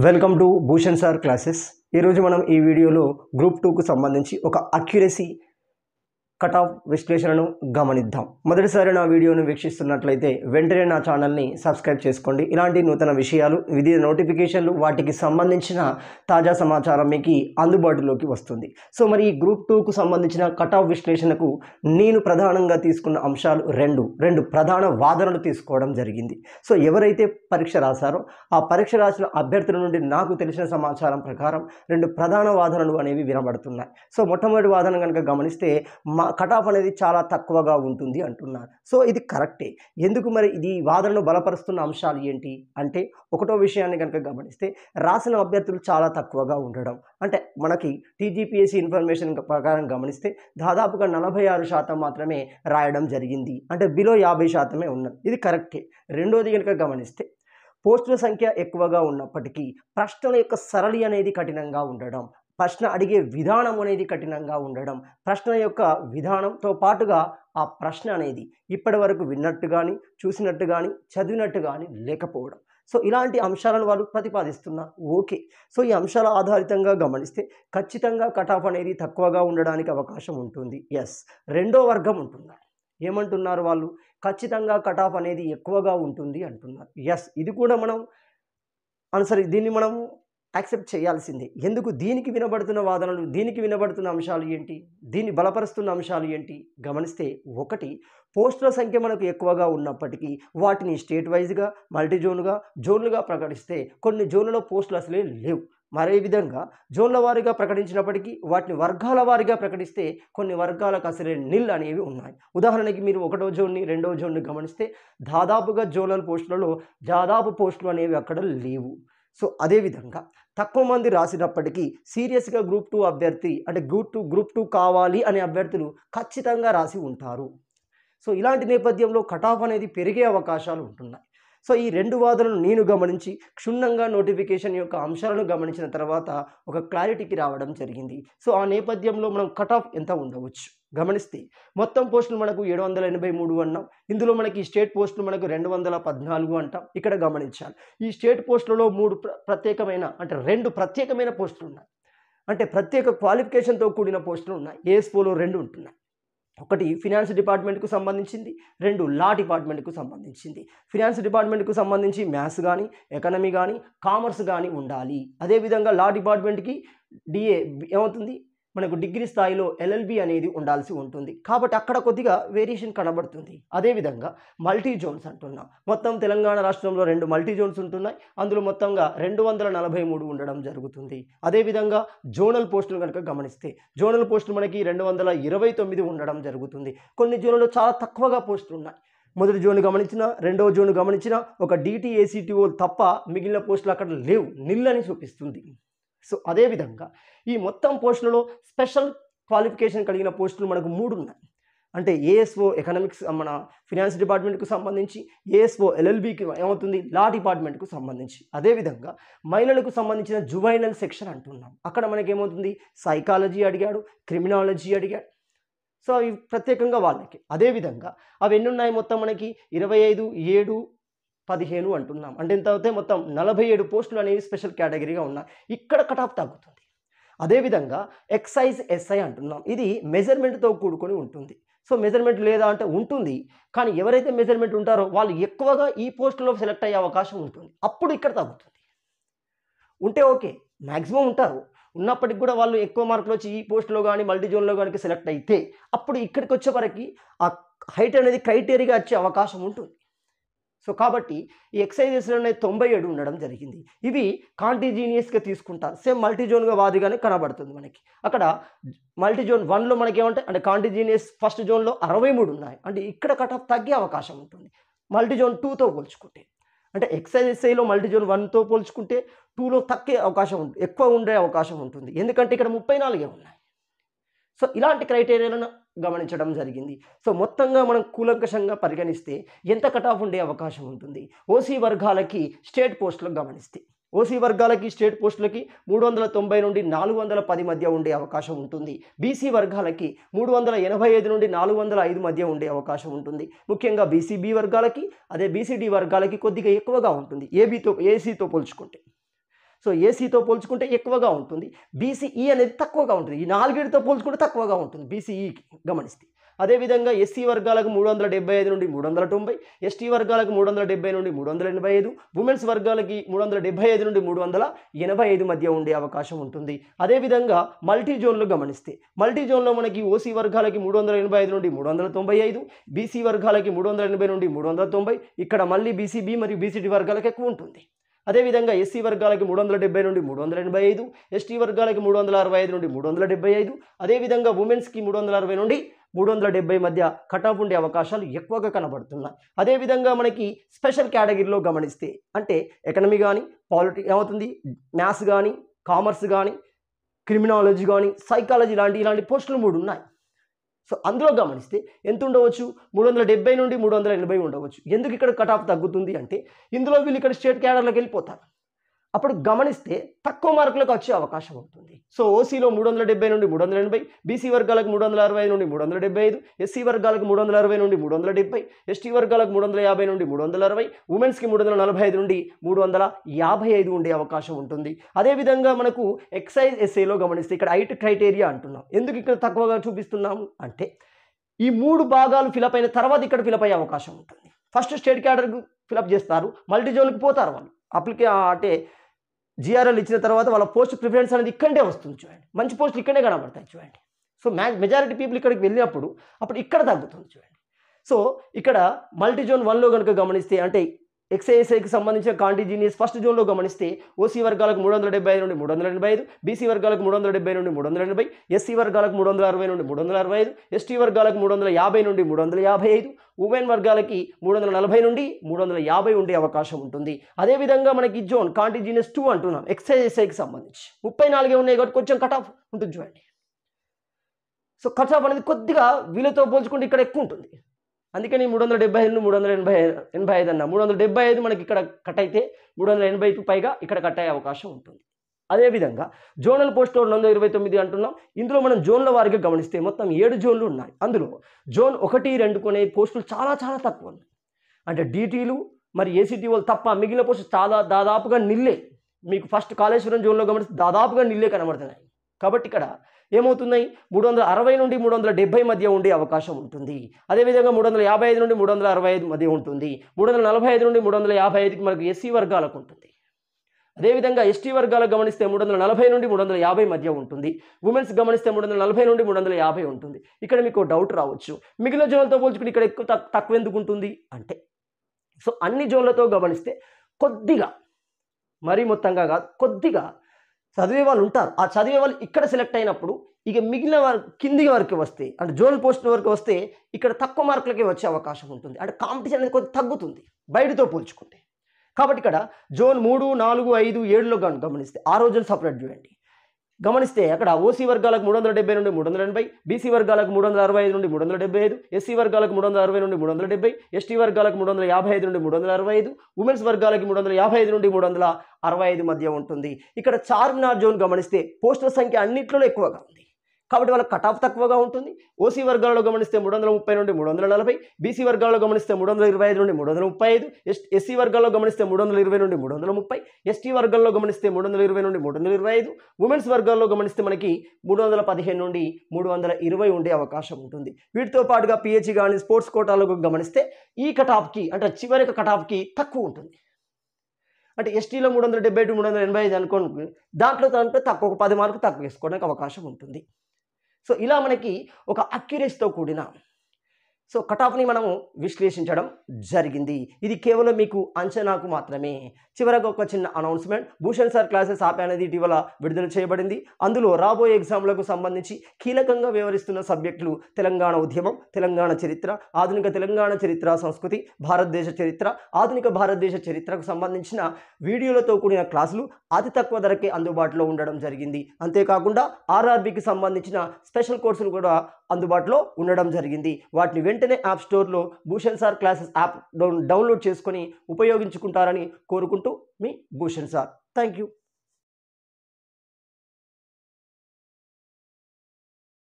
Welcome to Bhushan sir classes. ఈరోజు మనం ఈ వీడియోలో గ్రూప్ 2కు సంబంధించి ఒక అక్యురసీ కట్ ఆఫ్ విశ్లేషణను గమనిద్దాం. మొదటిసారి నా వీడియోను వీక్షిస్తున్నట్లయితే వెంటనే నా ఛానల్ని సబ్స్క్రైబ్ చేసుకోండి. ఇలాంటి నూతన విషయాలు, వివిధ నోటిఫికేషన్లు, వాటికి సంబంధించిన తాజా సమాచారం మీకు అందుబాటులోకి వస్తుంది. సో మరి ఈ గ్రూప్ 2కు సంబంధించిన కట్ ఆఫ్ విశ్లేషణకు నేను ప్రధానంగా తీసుకున్న అంశాలు రెండు ప్రధాన వాదనలు తీసుకోవడం జరిగింది. సో ఎవరైతే పరీక్ష రాశారో ఆ పరీక్ష రాసిన అభ్యర్థుల నుండి నాకు తెలిసిన సమాచారం ప్రకారం రెండు ప్రధాన వాదనలు అనేవి వినబడుతున్నాయి. సో మొట్టమొదటి వాదన కనుక గమనిస్తే కట్ ఆఫ్ అనేది చాలా తక్కువగా ఉంటుంది అంటున్నారు. సో ఇది కరెక్టే. ఎందుకు మరి ఇది వాదనను బలపరుస్తున్న అంశాలు ఏంటి అంటే, ఒకటో విషయాన్ని కనుక గమనిస్తే రాసిన అభ్యర్థులు చాలా తక్కువగా ఉండడం. అంటే మనకి టీజీపీఎస్సీ ఇన్ఫర్మేషన్ ప్రకారం గమనిస్తే దాదాపుగా 46% మాత్రమే రాయడం జరిగింది. అంటే బిలో 50% ఉన్నది. ఇది కరెక్టే. రెండోది కనుక గమనిస్తే పోస్టుల సంఖ్య ఎక్కువగా ఉన్నప్పటికీ ప్రశ్నల యొక్క సరళి అనేది కఠినంగా ఉండడం, ప్రశ్న అడిగే విధానం అనేది కఠినంగా ఉండడం, ప్రశ్న యొక్క విధానంతో పాటుగా ఆ ప్రశ్న అనేది ఇప్పటి వరకు విన్నట్టు కానీ, చూసినట్టు కానీ, చదివినట్టు కానీ లేకపోవడం. సో ఇలాంటి అంశాలను వాళ్ళు ప్రతిపాదిస్తున్నారు. ఓకే. సో ఈ అంశాల ఆధారితంగా గమనిస్తే ఖచ్చితంగా కట్ ఆఫ్ అనేది తక్కువగా ఉండడానికి అవకాశం ఉంటుంది. ఎస్. రెండో వర్గం ఉంటున్నారు. ఏమంటున్నారు వాళ్ళు? ఖచ్చితంగా కట్ ఆఫ్ అనేది ఎక్కువగా ఉంటుంది అంటున్నారు. ఎస్. ఇది కూడా మనం దీన్ని మనం యాక్సెప్ట్ చేయాల్సిందే. ఎందుకు? దీనికి వినబడుతున్న వాదనలు, దీనికి వినబడుతున్న అంశాలు ఏంటి, దీన్ని బలపరుస్తున్న అంశాలు ఏంటి గమనిస్తే, ఒకటి, పోస్టుల సంఖ్య మనకు ఎక్కువగా ఉన్నప్పటికీ వాటిని స్టేట్ వైజ్గా, జోన్లుగా ప్రకటిస్తే కొన్ని జోన్లలో పోస్టులు అసలే లేవు. మరే విధంగా జోన్ల వారీగా ప్రకటించినప్పటికీ వాటిని వర్గాల వారీగా ప్రకటిస్తే కొన్ని వర్గాలకు అసలే నిల్ అనేవి ఉన్నాయి. ఉదాహరణకి మీరు ఒకటో జోన్ని, రెండవ జోన్ని గమనిస్తే దాదాపుగా జోనల్ పోస్టులలో దాదాపు పోస్టులు అనేవి అక్కడ లేవు. సో అదేవిధంగా తక్కువ మంది రాసినప్పటికీ సీరియస్గా గ్రూప్ 2 అభ్యర్థి అంటే గ్రూప్ 2 కావాలి అనే అభ్యర్థులు ఖచ్చితంగా రాసి ఉంటారు. సో ఇలాంటి నేపథ్యంలో కట్ ఆఫ్ అనేది పెరిగే అవకాశాలు ఉంటున్నాయి. సో ఈ రెండు వాదనలు నేను గమనించి క్షుణ్ణంగా నోటిఫికేషన్ యొక్క అంశాలను గమనించిన తర్వాత ఒక క్లారిటీకి రావడం జరిగింది. సో ఆ నేపథ్యంలో మనం కట్ ఆఫ్ ఎంత ఉండవచ్చు గమనిస్తే, మొత్తం పోస్టులు మనకు 783 అన్నాం. ఇందులో మనకి స్టేట్ పోస్టులు మనకు 214 అంటాం. ఇక్కడ గమనించాలి, ఈ స్టేట్ పోస్టులలో రెండు ప్రత్యేకమైన పోస్టులు ఉన్నాయి. అంటే ప్రత్యేక క్వాలిఫికేషన్తో కూడిన పోస్టులు ఉన్నాయి. ఏఎస్ఓలో 2 ఉంటున్నాయి. ఒకటి ఫినాన్స్ డిపార్ట్మెంట్కు సంబంధించింది, 2 లా డిపార్ట్మెంట్కు సంబంధించింది. ఫినాన్స్ డిపార్ట్మెంట్కు సంబంధించి మ్యాథ్స్ కానీ, ఎకనమీ కానీ, కామర్స్ కానీ ఉండాలి. అదేవిధంగా లా డిపార్ట్మెంట్కి డిఏ ఏమవుతుంది, మనకు డిగ్రీ స్థాయిలో ఎల్ఎల్బి అనేది ఉండాల్సి ఉంటుంది. కాబట్టి అక్కడ కొద్దిగా వేరియేషన్ కనబడుతుంది. అదేవిధంగా మల్టీ జోన్స్ అంటున్నాం. మొత్తం తెలంగాణ రాష్ట్రంలో 2 మల్టీ జోన్స్ ఉంటున్నాయి. అందులో మొత్తంగా 243 ఉండడం జరుగుతుంది. అదేవిధంగా జోనల్ పోస్టులు కనుక గమనిస్తే జోనల్ పోస్టులు మనకి 229 ఉండడం జరుగుతుంది. కొన్ని జోన్లలో చాలా తక్కువగా పోస్టులు ఉన్నాయి. మొదటి జోన్ గమనించినా, రెండవ జోన్ గమనించినా ఒక DTACTO తప్ప మిగిలిన పోస్టులు అక్కడ లేవు, నిల్ అని చూపిస్తుంది. సో అదేవిధంగా ఈ మొత్తం పోస్టులలో స్పెషల్ క్వాలిఫికేషన్ కలిగిన పోస్టులు మనకు 3 ఉన్నాయి. అంటే ఏఎస్ఓ ఎకనామిక్స్ మన ఫినాన్స్ డిపార్ట్మెంట్కు సంబంధించి, ఏఎస్ఓ ఎల్ఎల్బికి ఏమవుతుంది, లా డిపార్ట్మెంట్కు సంబంధించి. అదేవిధంగా మహిళలకు సంబంధించిన జువైనల్ సెక్షన్ అంటున్నాం. అక్కడ మనకేమవుతుంది, సైకాలజీ అడిగాడు, క్రిమినాలజీ అడిగాడు. సో అవి ప్రత్యేకంగా వాళ్ళకి. అదేవిధంగా అవి ఎన్ని ఉన్నాయి, మొత్తం మనకి 25, 7, 15 అంటున్నాం. అంటే ఎంత అవుతాయి, మొత్తం 47 పోస్టులు అనేవి స్పెషల్ కేటగిరీగా ఉన్నాయి. ఇక్కడ కట్ ఆఫ్ తగ్గుతుంది. అదేవిధంగా ఎక్సైజ్ ఎస్ఐ అంటున్నాం. ఇది మెజర్మెంట్తో కూడుకొని ఉంటుంది. సో మెజర్మెంట్ లేదా అంటే ఉంటుంది, కానీ ఎవరైతే మెజర్మెంట్ ఉంటారో వాళ్ళు ఎక్కువగా ఈ పోస్టులో సెలెక్ట్ అయ్యే అవకాశం ఉంటుంది. అప్పుడు ఇక్కడ తగ్గుతుంది. ఉంటే ఓకే, మ్యాక్సిమం ఉంటారు. ఉన్నప్పటికి కూడా వాళ్ళు ఎక్కువ మార్కులు వచ్చి ఈ పోస్టులో కానీ మల్టీ జోన్లో కానీ సెలెక్ట్ అయితే అప్పుడు ఇక్కడికి వచ్చేవరకు ఆ హైట్ అనేది క్రైటీరియాగా వచ్చే అవకాశం ఉంటుంది. సో కాబట్టి ఈ ఎక్సైజెస్లో 97 ఉండడం జరిగింది. ఇవి కాంటిజీనియస్గా తీసుకుంటారు. సేమ్ మల్టీజోన్గా వాదిగానే కనబడుతుంది మనకి. అక్కడ మల్టీజోన్ 1లో మనకి ఏమంటే అంటే కాంటిజీనియస్ ఫస్ట్ జోన్లో 63 ఉన్నాయి. అంటే ఇక్కడ కట్ ఆఫ్ తగ్గే అవకాశం ఉంటుంది మల్టీజోన్ 2తో పోల్చుకుంటే. అంటే ఎక్సైజెస్ఐలో మల్టీజోన్ 1తో పోల్చుకుంటే 2లో తగ్గే అవకాశం ఉంటుంది, ఎక్కువ ఉండే అవకాశం ఉంటుంది. ఎందుకంటే ఇక్కడ 34 ఉన్నాయి. సో ఇలాంటి క్రైటీరియాలను గమనించడం జరిగింది. సో మొత్తంగా మనం కూలంకషంగా పరిగణిస్తే ఎంత కట్ ఆఫ్ ఉండే అవకాశం ఉంటుంది. ఓసీ వర్గాలకి స్టేట్ పోస్టులకు గమనిస్తే, ఓసీ వర్గాలకి స్టేట్ పోస్టులకి 390 నుండి 410 మధ్య ఉండే అవకాశం ఉంటుంది. బీసీ వర్గాలకి 385 నుండి 405 మధ్య ఉండే అవకాశం ఉంటుంది. ముఖ్యంగా బీసీబీ వర్గాలకి, అదే బీసీడీ వర్గాలకి కొద్దిగా ఎక్కువగా ఉంటుంది ఏసీతో పోల్చుకుంటే. సో ఏసీతో పోల్చుకుంటే ఎక్కువగా ఉంటుంది, బీసీఈ అనేది తక్కువగా ఉంటుంది. ఈ 4తో పోల్చుకుంటే తక్కువగా ఉంటుంది బీసీఈకి గమనిస్తే. అదేవిధంగా ఎస్సీ వర్గాలకు 375 నుండి 390, ఎస్టీ వర్గాలకు 370 నుండి 385, ఉమెన్స్ వర్గాలకి 375 నుండి 385 మధ్య ఉండే అవకాశం ఉంటుంది. అదేవిధంగా మల్టీ జోన్లు గమనిస్తే మల్టీ జోన్లో మనకి ఓసీ వర్గాలకి 385 నుండి 395, బీసీ వర్గాలకి 380 నుండి 390, ఇక్కడ మళ్ళీ బీసీబీ మరియు బీసీడీ వర్గాలకు ఎక్కువ ఉంటుంది. అదేవిధంగా ఎస్సీ వర్గాలకి 370 నుండి 385, ఎస్టీ వర్గాలకి 365 నుండి 375, అదేవిధంగా ఉమెన్స్కి 360 నుండి 370 మధ్య కటాఫ్ ఉండే అవకాశాలు ఎక్కువగా కనబడుతున్నాయి. అదేవిధంగా మనకి స్పెషల్ కేటగిరీలో గమనిస్తే అంటే ఎకనమీ కానీ, ఏమవుతుంది, మ్యాథ్స్ కానీ, కామర్స్ కానీ, క్రిమినాలజీ కానీ, సైకాలజీ ఇలాంటి పోస్టులు 3 ఉన్నాయి. సో అందులో గమనిస్తే ఎంత ఉండవచ్చు, 370 నుండి 380 ఉండవచ్చు. ఎందుకు ఇక్కడ కటాఫ్ తగ్గుతుంది అంటే ఇందులో వీళ్ళు ఇక్కడ స్టేట్ క్యాడర్లోకి వెళ్ళిపోతారు. అప్పుడు గమనిస్తే తక్కువ మార్కులకు వచ్చే అవకాశం ఉంటుంది. సో ఓసీలో 370 నుండి 380, బీసీ వర్గాలకు 360 నుండి 375, ఎస్సీ వర్గాలకు 360 నుండి 370, ఎస్టీ వర్గాలకు 350 నుండి 360, ఉమెన్స్కి 345 నుండి 355 ఉండే అవకాశం ఉంటుంది. అదేవిధంగా మనకు ఎక్సైజ్ ఎస్ఏలో గమనిస్తే ఇక్కడ 8 క్రైటీరియా అంటున్నాం. ఎందుకు ఇక్కడ తక్కువగా చూపిస్తున్నాము అంటే ఈ 3 భాగాలు ఫిలప్ అయిన తర్వాత ఇక్కడ ఫిలప్ అయ్యే అవకాశం ఉంటుంది. ఫస్ట్ స్టేట్ క్యాడర్కు ఫిలప్ చేస్తారు, మల్టీ జోన్కి పోతారు వాళ్ళు. అంటే జిఆర్ఎల్ ఇచ్చిన తర్వాత వాళ్ళ పోస్ట్ ప్రిఫరెన్స్ అనేది ఇక్కడే వస్తుంది చూడండి, మంచి పోస్టులు ఇక్కడే కనబడతాయి చూడండి. సో మెజారిటీ పీపుల్ ఇక్కడికి వెళ్ళినప్పుడు అప్పుడు ఇక్కడ తగ్గుతుంది చూడండి. సో ఇక్కడ మల్టీ జోన్ 1లో కనుక గమనిస్తే అంటే ఎక్స్ఐఎస్ఐకి సంబంధించిన కాంటిజీనియస్ ఫస్ట్ జోన్లో గమనిస్తే ఓసీ వర్గాలకు 375 నుండి 385, బీసీ వర్గాలకు 370 నుండి 380, ఎస్సీ వర్గాలకు 360 నుండి 365, ఎస్టీ వర్గాలకు 350 నుండి 355, ఉమెన్ వర్గాలకి 340 నుండి 350 ఉండే అవకాశం ఉంటుంది. అదేవిధంగా మనకి జోన్ కాంటిజీనియస్ 2 అంటున్నాం ఎక్స్ఐఎస్ఐకి సంబంధించి 34 ఉన్నాయి కాబట్టి కొంచెం కట్ ఆఫ్ ఉంటుంది చూడండి. సో కట్ ఆఫ్ అనేది కొద్దిగా వీళ్ళతో పోల్చుకుంటే ఇక్కడ ఎక్కువ ఉంటుంది. అందుకని 375 385 అన్న 375 మనకి ఇక్కడ కట్ అయితే 380 పైగా ఇక్కడ కట్ అయ్యే అవకాశం ఉంటుంది. అదేవిధంగా జోనల్ పోస్ట్ 229 అంటున్నాం. ఇందులో మనం జోన్ల వారిగా గమనిస్తే మొత్తం 7 జోన్లు ఉన్నాయి. అందులో జోన్ 1, 2 కొనే పోస్టులు చాలా చాలా తక్కువ ఉన్నాయి. అంటే డీటీలు మరి ఏసీటీ వాళ్ళు తప్ప మిగిలిన పోస్టులు దాదాపుగా నిల్లే. మీకు ఫస్ట్ కాళేశ్వరం జోన్లో గమనిస్తే దాదాపుగా నిల్లే కనబడుతున్నాయి. కాబట్టి ఇక్కడ ఏమవుతున్నాయి, 360 నుండి 370 మధ్య ఉండే అవకాశం ఉంటుంది. అదేవిధంగా 355 నుండి 365 మధ్య ఉంటుంది. 345 నుండి 355కి మనకు ఎస్సీ వర్గాలకు ఉంటుంది. అదేవిధంగా ఎస్టీ వర్గాలకు గమనిస్తే 340 నుండి 350 మధ్య ఉంటుంది. ఉమెన్స్ గమనిస్తే 340 నుండి 350 ఉంటుంది. ఇక్కడ మీకు డౌట్ రావచ్చు, మిగిలిన జోన్లతో పోల్చుకుంటే ఇక్కడ ఎక్కువ తక్కువ ఎందుకు ఉంటుంది అంటే సో అన్ని జోన్లతో గమనిస్తే కొద్దిగా మరీ మొత్తంగా కాదు, కొద్దిగా చదివే వాళ్ళు ఉంటారు. ఆ చదివే వాళ్ళు ఇక్కడ సెలెక్ట్ అయినప్పుడు ఇక మిగిలిన వారు కింది వరకు వస్తే అంటే జోన్ పోస్ట్ వరకు వస్తే ఇక్కడ తక్కువ మార్కులకే వచ్చే అవకాశం ఉంటుంది. అంటే కాంపిటీషన్ అనేది కొద్దిగా తగ్గుతుంది బయటతో పోల్చుకుంటే. కాబట్టి ఇక్కడ జోన్ 3, 4, 5, 7లో గమనిస్తే 6 రోజులు సపరేట్ చూడండి. గమనిస్తే అక్కడ ఓసీ వర్గాలకు 370 నుండి 380, బీసీ వర్గాలకు 365 నుండి 375, ఎస్సీ వర్గాలకు 360 నుండి 370, ఎస్టీ వర్గాలకు 355 నుండి 365, ఉమెన్స్ వర్గాలకి 355 నుండి 365 మధ్య ఉంటుంది. ఇక్కడ చార్మినార్ జోన్ గమనిస్తే పోస్టుల సంఖ్య అన్నింటిలో ఎక్కువగా ఉంది కాబట్టి వాళ్ళకి కట్ ఆఫ్ తక్కువగా ఉంటుంది. ఓసీ వర్గాలలో గమనిస్తే 330 నుండి 340, బీసీ వర్గాల్లో గమనిస్తే 325 నుండి 335, ఎస్సీ వర్గాల్లో గమనిస్తే 320 నుండి 330, ఎస్టీ వర్గాల్లో గమనిస్తే 320 నుండి 325, ఉమెన్స్ వర్గాల్లో గమనిస్తే మనకి 315 నుండి 320 ఉండే అవకాశం ఉంటుంది. వీటితో పాటుగా పిహెచ్ కానీ స్పోర్ట్స్ కోటాలకు గమనిస్తే ఈ కట్ ఆఫ్కి అంటే చివరి కట్ ఆఫ్కి తక్కువ ఉంటుంది. అంటే ఎస్టీలో 370 టు 385 అనుకోండి, దాంట్లో తక్కువ 10 మార్కులు తక్కువ వేసుకోవడానికి అవకాశం ఉంటుంది. సో ఇలా మనకి ఒక అక్యురసీతో కూడిన సో కట్ ఆఫ్ని మనము విశ్లేషించడం జరిగింది. ఇది కేవలం మీకు అంచనాకు మాత్రమే. చివరకు ఒక చిన్న announcement, Bhushan sir classes app అనేది ఇటీవల విడుదల చేయబడింది. అందులో రాబోయే ఎగ్జామ్లకు సంబంధించి కీలకంగా వ్యవహరిస్తున్న సబ్జెక్టులు తెలంగాణ ఉద్యమం, తెలంగాణ చరిత్ర, ఆధునిక తెలంగాణ చరిత్ర సంస్కృతి, భారతదేశ చరిత్ర, ఆధునిక భారతదేశ చరిత్రకు సంబంధించిన వీడియోలతో కూడిన క్లాసులు అతి తక్కువ ధరకే అందుబాటులో ఉండడం జరిగింది. అంతేకాకుండా ఆర్ఆర్బీకి సంబంధించిన స్పెషల్ కోర్సులు కూడా అందుబాటులో ఉండడం జరిగింది. వాటిని వెంటనే యాప్ స్టోర్లో Bhushan sir classes app download చేసుకొని ఉపయోగించుకుంటారని కోరుకుంటూ మీ భూషణ్ సార్. Thank you.